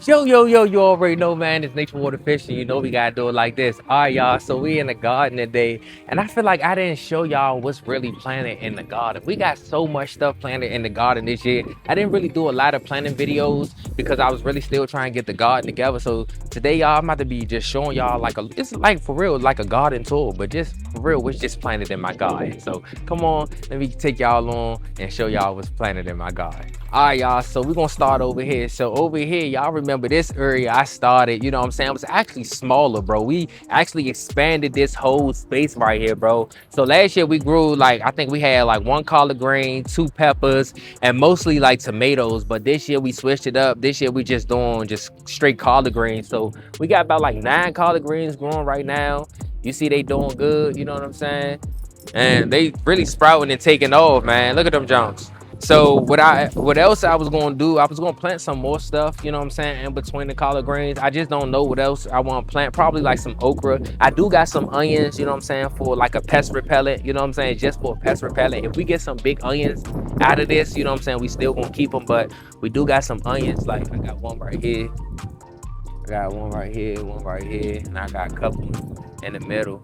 Yo, you already know, man, it's Nature Water Fishing. You know we gotta do it like this. All right, y'all, so we in the garden today, and I feel like I didn't show y'all what's really planted in the garden. We got so much stuff planted in the garden this year. I didn't really do a lot of planting videos because I was really still trying to get the garden together. So today, y'all, I'm about to be just showing y'all it's like for real, like a garden tour, but just for real, what's just planted in my garden. So come on, let me take y'all on and show y'all what's planted in my garden. All right, y'all, so we're gonna start over here. So over here, y'all remember this area I started, you know what I'm saying? It was actually smaller, bro. We actually expanded this whole space right here, bro. So last year we grew I think we had like one collard green, two peppers, and mostly like tomatoes. But this year we switched it up. This year we just doing just straight collard greens. So we got about like 9 collard greens growing right now. You see they doing good, you know what I'm saying? And they really sprouting and taking off, man. Look at them Jones. So what else I was gonna do, I was gonna plant some more stuff, you know what I'm saying, in between the collard greens. I just don't know what else I want to plant. Probably like some okra. I do got some onions, you know what I'm saying, for like a pest repellent, you know what I'm saying, just for a pest repellent. If we get some big onions out of this, you know what I'm saying, we still gonna keep them, but we do got some onions. Like I got one right here, I got one right here, one right here, and I got a couple in the middle,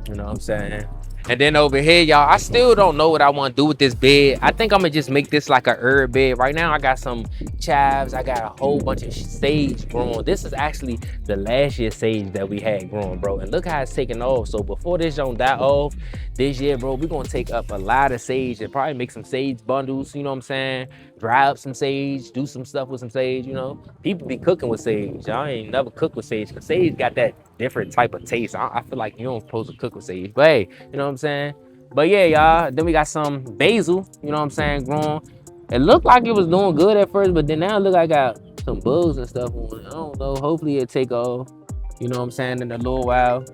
you know what I'm saying. And then over here, y'all, I still don't know what I want to do with this bed. I think I'm gonna just make this like a herb bed. Right now, I got some chives. I got a whole bunch of sage growing. This is actually the last year sage that we had growing, bro. And look how it's taking off. So before this don't die off this year, bro, we're gonna take up a lot of sage and probably make some sage bundles, you know what I'm saying? Dry up some sage, do some stuff with some sage, you know? People be cooking with sage. I ain't never cooked with sage because sage got that different type of taste. I feel like you don't supposed to cook with sage, but hey, you know what I'm saying? But yeah, y'all, then we got some basil, you know what I'm saying, growing. It looked like it was doing good at first, but then now it look like I got some bugs and stuff on it. I don't know, hopefully it'll take off, you know what I'm saying, in a little while.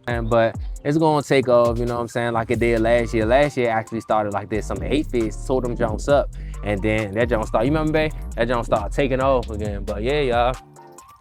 But it's gonna take off, you know what I'm saying, like it did last year. Last year actually started like this. Some hate fish tore them Jones up, and then that Jones started, you remember, babe? That Jones started taking off again. But yeah, y'all,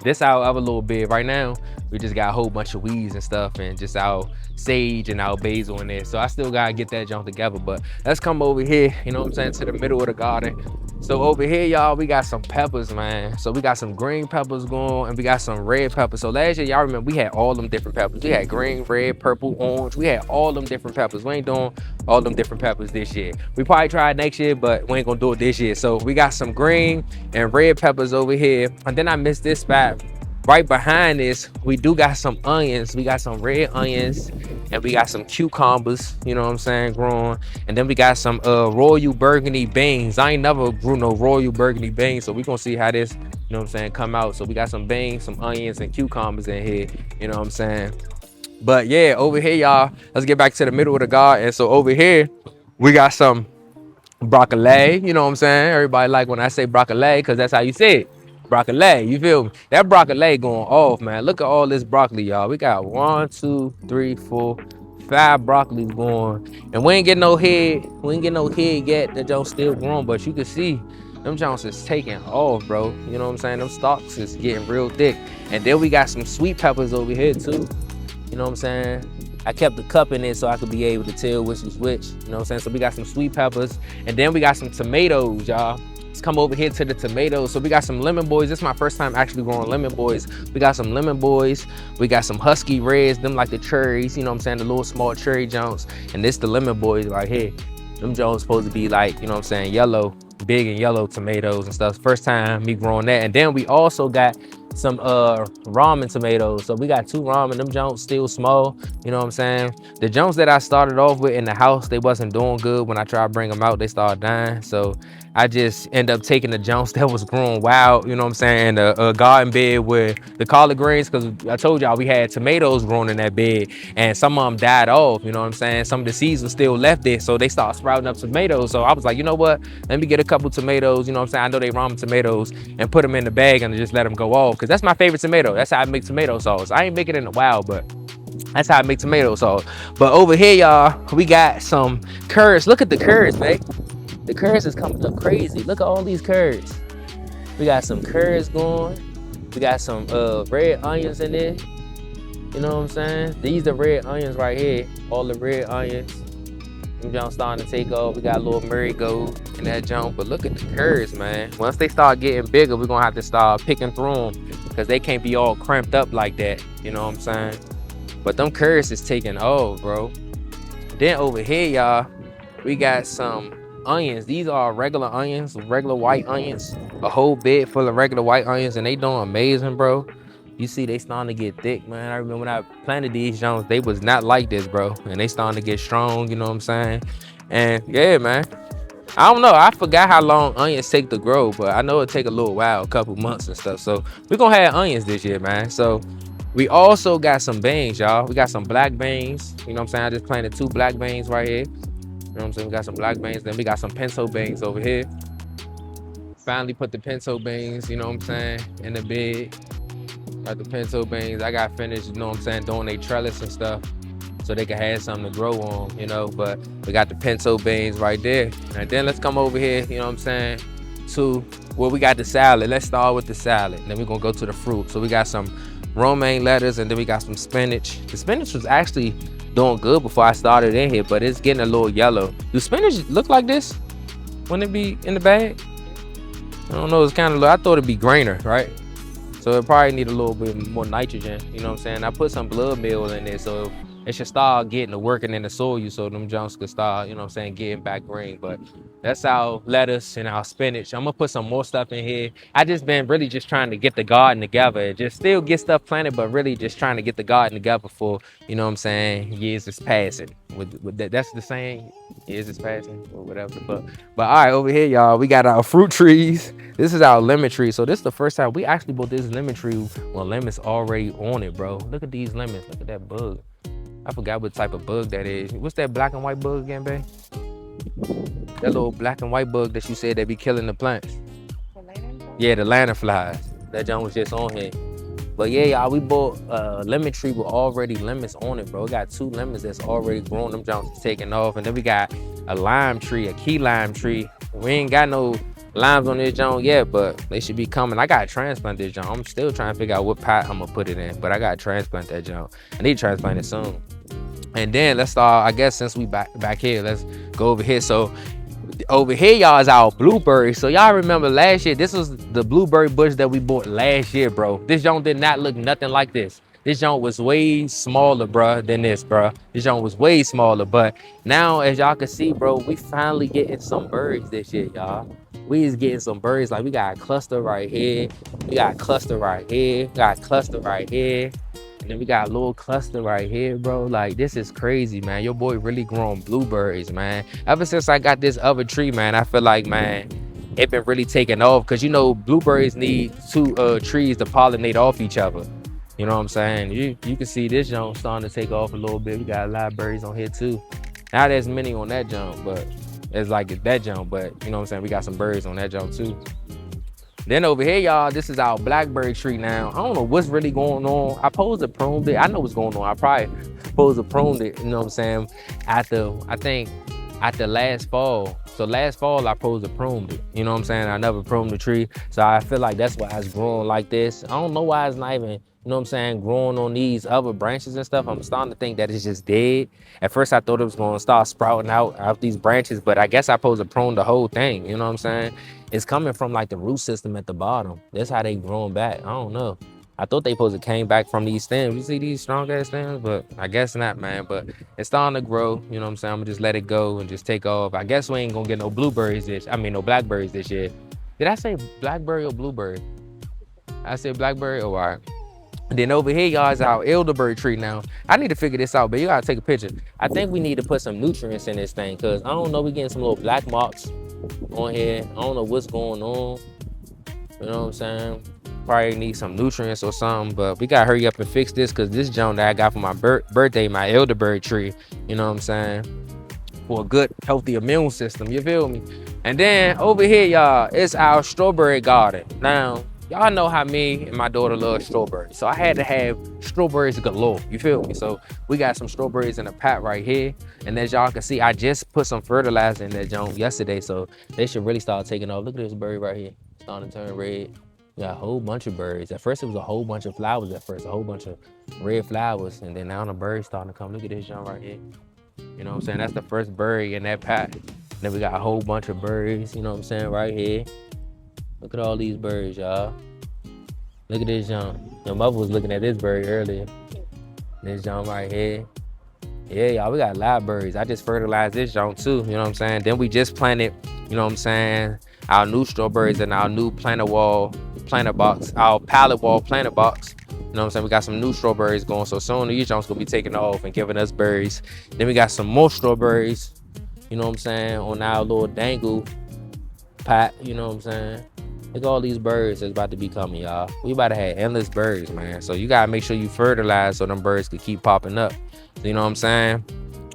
this our other little bed. Right now, we just got a whole bunch of weeds and stuff, and just our sage and our basil in there. So I still gotta get that junk together. But let's come over here, you know what I'm saying, to the middle of the garden. So over here, y'all, we got some peppers, man. So we got some green peppers going, and we got some red peppers. So last year, y'all remember, we had all them different peppers. We had green, red, purple, orange. We had all them different peppers. We ain't doing all them different peppers this year. We probably try it next year, but we ain't gonna do it this year. So we got some green and red peppers over here. And then I missed this spot. Right behind this, we do got some onions. We got some red onions, and we got some cucumbers, you know what I'm saying, growing. And then we got some royal burgundy beans. I ain't never grew no royal burgundy beans, so we gonna see how this, you know what I'm saying, come out. So we got some beans, some onions, and cucumbers in here, you know what I'm saying. But yeah, over here, y'all, let's get back to the middle of the garden. So over here, we got some broccoli, you know what I'm saying. Everybody like when I say broccoli, because that's how you say it. Broccoli, you feel me? That broccoli going off, man. Look at all this broccoli, y'all. We got 1, 2, 3, 4, 5 broccoli going, and we ain't getting no head. We ain't getting no head yet. That joint still growing, but you can see them joints is taking off, bro. You know what I'm saying? Them stalks is getting real thick. And then we got some sweet peppers over here too. You know what I'm saying? I kept the cup in it so I could be able to tell which is which. You know what I'm saying? So we got some sweet peppers, and then we got some tomatoes, y'all. Let's come over here to the tomatoes. So we got some lemon boys. This is my first time actually growing lemon boys. We got some lemon boys. We got some husky reds, them like the cherries, you know what I'm saying, the little small cherry joints. And this the lemon boys right here. Them joints supposed to be like, you know what I'm saying, yellow, big and yellow tomatoes and stuff. First time me growing that. And then we also got some ramen tomatoes. So we got 2 ramen. Them joints still small, you know what I'm saying. The joints that I started off with in the house, they wasn't doing good. When I tried to bring them out, they started dying. So I just end up taking the joints that was growing wild, you know what I'm saying, a garden bed with the collard greens, because I told y'all we had tomatoes growing in that bed, and some of them died off, you know what I'm saying. Some of the seeds were still left there, so they started sprouting up tomatoes. So I was like, you know what, let me get a couple tomatoes, you know what I'm saying, I know they ramen tomatoes, and put them in the bag and just let them go off, because that's my favorite tomato. That's how I make tomato sauce. I ain't make it in a while, but that's how I make tomato sauce. But over here, y'all, we got some curds. Look at the curds, man. The curds is coming up crazy. Look at all these curds. We got some curds going. We got some red onions in there. You know what I'm saying? These are red onions right here. All the red onions. Them jumps starting to take off. We got a little marigold in that jump, but look at the curves, man. Once they start getting bigger, we're gonna have to start picking through them because they can't be all cramped up like that. You know what I'm saying? But them curves is taking off, bro. Then over here, y'all, we got some onions. These are regular onions, regular white onions. A whole bed full of regular white onions, and they doing amazing, bro. You see, they starting to get thick, man. I remember when I planted these Jones, they was not like this, bro. And they starting to get strong, you know what I'm saying? And yeah, man. I don't know. I forgot how long onions take to grow, but I know it take a little while, a couple months and stuff. So we gonna have onions this year, man. So we also got some beans, y'all. We got some black beans. You know what I'm saying? I just planted 2 black beans right here. You know what I'm saying? We got some black beans. Then we got some pinto beans over here. Finally put the pinto beans, you know what I'm saying, in the bed. Got the pinto beans. I got finished, you know what I'm saying, doing they trellis and stuff so they can have something to grow on, you know. But we got the pinto beans right there. And then let's come over here, you know what I'm saying, to where we got the salad. Let's start with the salad. Then we're going to go to the fruit. So we got some romaine lettuce, and then we got some spinach. The spinach was actually doing good before I started in here, but it's getting a little yellow. Do spinach look like this when it be in the bag? I don't know. It's kind of, I thought it'd be greener, right? So it probably need a little bit more nitrogen, you know what I'm saying? I put some blood meal in there, so it should start getting to working in the soil so them junks could start, you know what I'm saying, getting back green. But that's our lettuce and our spinach. I'm gonna put some more stuff in here. I just been really just trying to get the garden together and just still get stuff planted, but really just trying to get the garden together for, you know what I'm saying, years is passing. With that, that's the saying, years is passing or whatever. But all right, over here, y'all, we got our fruit trees. This is our lemon tree. So this is the first time we actually bought this lemon tree when lemons already on it, bro. Look at these lemons. Look at that bug. I forgot what type of bug that is. What's that black and white bug again, babe? That little black and white bug that you said that be killing the plants. The lantern? Yeah, the lantern flies. That John was just on here. But yeah, y'all, we bought a lemon tree with already lemons on it, bro. We got 2 lemons that's already grown. Them Jones taking off. And then we got a lime tree, a key lime tree. We ain't got no limes on this John yet, but they should be coming. I gotta transplant this John. I'm still trying to figure out what pot I'm gonna put it in, but I gotta transplant that John. I need to transplant it soon. And then let's start, I guess since we back here, let's go over here. So over here, y'all, is our blueberry. So y'all remember last year, this was the blueberry bush that we bought last year, bro. This joint did not look nothing like this. This joint was way smaller, bro, than this, bro. This joint was way smaller. But now, as y'all can see, bro, we finally getting some berries this year, y'all. We is getting some berries. Like, we got a cluster right here. We got a cluster right here. We got a cluster right here. And then we got a little cluster right here, bro. Like, this is crazy, man. Your boy really growing blueberries, man. Ever since I got this other tree, man, I feel like, man, it been really taking off. Because, you know, blueberries need 2 trees to pollinate off each other. You know what I'm saying? You can see this junk starting to take off a little bit. We got a lot of berries on here, too. Not as many on that junk, but it's like that junk. But, you know what I'm saying? We got some berries on that junk, too. Then over here, y'all, this is our blackberry tree now. I don't know what's really going on. I supposed to pruned it. I know what's going on. I probably supposed to pruned it, you know what I'm saying, after last fall. So last fall, I supposed to pruned it. You know what I'm saying? I never pruned the tree. So I feel like that's why it's growing like this. I don't know why it's not even, you know what I'm saying, growing on these other branches and stuff. I'm starting to think that it's just dead. At first, I thought it was going to start sprouting out these branches, but I guess I supposed to prune the whole thing. You know what I'm saying? It's coming from like the root system at the bottom. That's how they growing back. I don't know. I thought they supposed to came back from these stems. You see these strong ass stems, but I guess not, man. But it's starting to grow. You know what I'm saying? I'm gonna just let it go and just take off. I guess we ain't gonna get no blackberries this year. Did I say blackberry or blueberry? I said blackberry. Oh, all right. And then over here, y'all, is our elderberry tree now. I need to figure this out, but you gotta take a picture. I think we need to put some nutrients in this thing, cause I don't know, we getting some little black marks on here. I don't know what's going on. You know what I'm saying? Probably need some nutrients or something, but we gotta hurry up and fix this, cause this junk that I got for my birthday, my elderberry tree, you know what I'm saying? For a good, healthy immune system, you feel me? And then over here, y'all, it's our strawberry garden. Now, y'all know how me and my daughter love strawberries. So I had to have strawberries galore, you feel me? So we got some strawberries in a pot right here. And as y'all can see, I just put some fertilizer in that junk yesterday, so they should really start taking off. Look at this berry right here, starting to turn red. We got a whole bunch of berries. At first, it was a whole bunch of flowers at first, a whole bunch of red flowers. And then now the berries starting to come. Look at this junk right here. You know what I'm saying? That's the first berry in that pack. Then we got a whole bunch of berries, you know what I'm saying, right here. Look at all these berries, y'all. Look at this jump. Your mother was looking at this berry earlier. This jump right here. Yeah, y'all, we got live berries. I just fertilized this jump too, you know what I'm saying? Then we just planted, you know what I'm saying, our new strawberries in our new planter box, our pallet wall planter box. You know what I'm saying? We got some new strawberries going. So soon these jumps gonna be taking off and giving us berries. Then we got some more strawberries, you know what I'm saying, on our little dangle pot, you know what I'm saying? Look at all these birds that's about to be coming, y'all. We about to have endless birds, man. So you gotta make sure you fertilize so them birds can keep popping up. So, you know what I'm saying?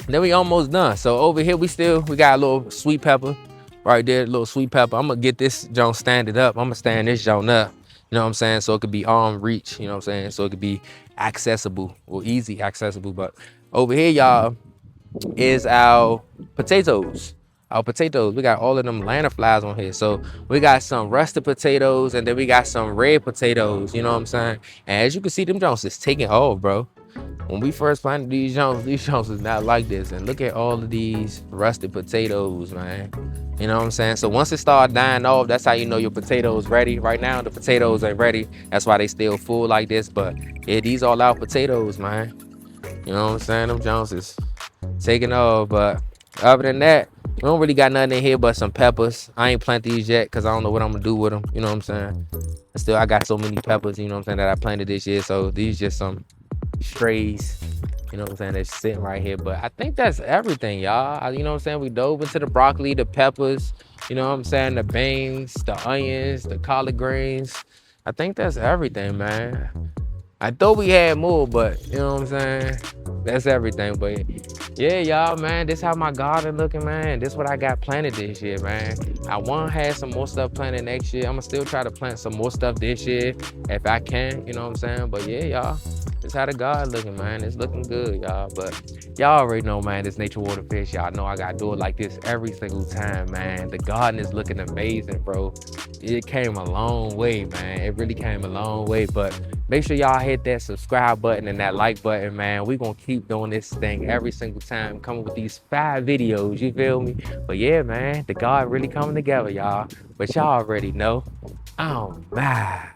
Then we almost done. So over here we got a little sweet pepper right there, a little sweet pepper. I'm gonna get this joint standing up. I'm gonna stand this joint up. You know what I'm saying? So it could be arm reach, you know what I'm saying? So it could be accessible or easy accessible. But over here, y'all, is our potatoes. Our potatoes, we got all of them lantern flies on here. So we got some rusted potatoes and then we got some red potatoes, you know what I'm saying? And as you can see, them joints is taking off, bro. When we first planted these joints is not like this. And look at all of these rusted potatoes, man. You know what I'm saying? So once it start dying off, that's how you know your potatoes ready. Right now, the potatoes ain't ready. That's why they still full like this. But yeah, these all our potatoes, man. You know what I'm saying? Them joints is taking off. But other than that, we don't really got nothing in here but some peppers. I ain't planted these yet because I don't know what I'm gonna do with them. You know what I'm saying? And still, I got so many peppers, you know what I'm saying, that I planted this year. So these just some strays, you know what I'm saying, that's sitting right here. But I think that's everything, y'all. You know what I'm saying? We dove into the broccoli, the peppers, you know what I'm saying, the beans, the onions, the collard greens. I think that's everything, man. I thought we had more, but you know what I'm saying? That's everything. But yeah, y'all, man, this how my garden looking, man. This what I got planted this year, man. I want to have some more stuff planted next year. I'm gonna still try to plant some more stuff this year if I can, you know what I'm saying? But yeah, y'all, this how the garden looking, man. It's looking good, y'all. But y'all already know, man, this Nature Water Fish. Y'all know I gotta do it like this every single time, man. The garden is looking amazing, bro. It came a long way, man. It really came a long way. But make sure y'all hit that subscribe button and that like button, man. We gonna keep doing this thing every single time, coming with these 5 videos, you feel me? But yeah, man, the garden really coming together, y'all. But y'all already know, oh my.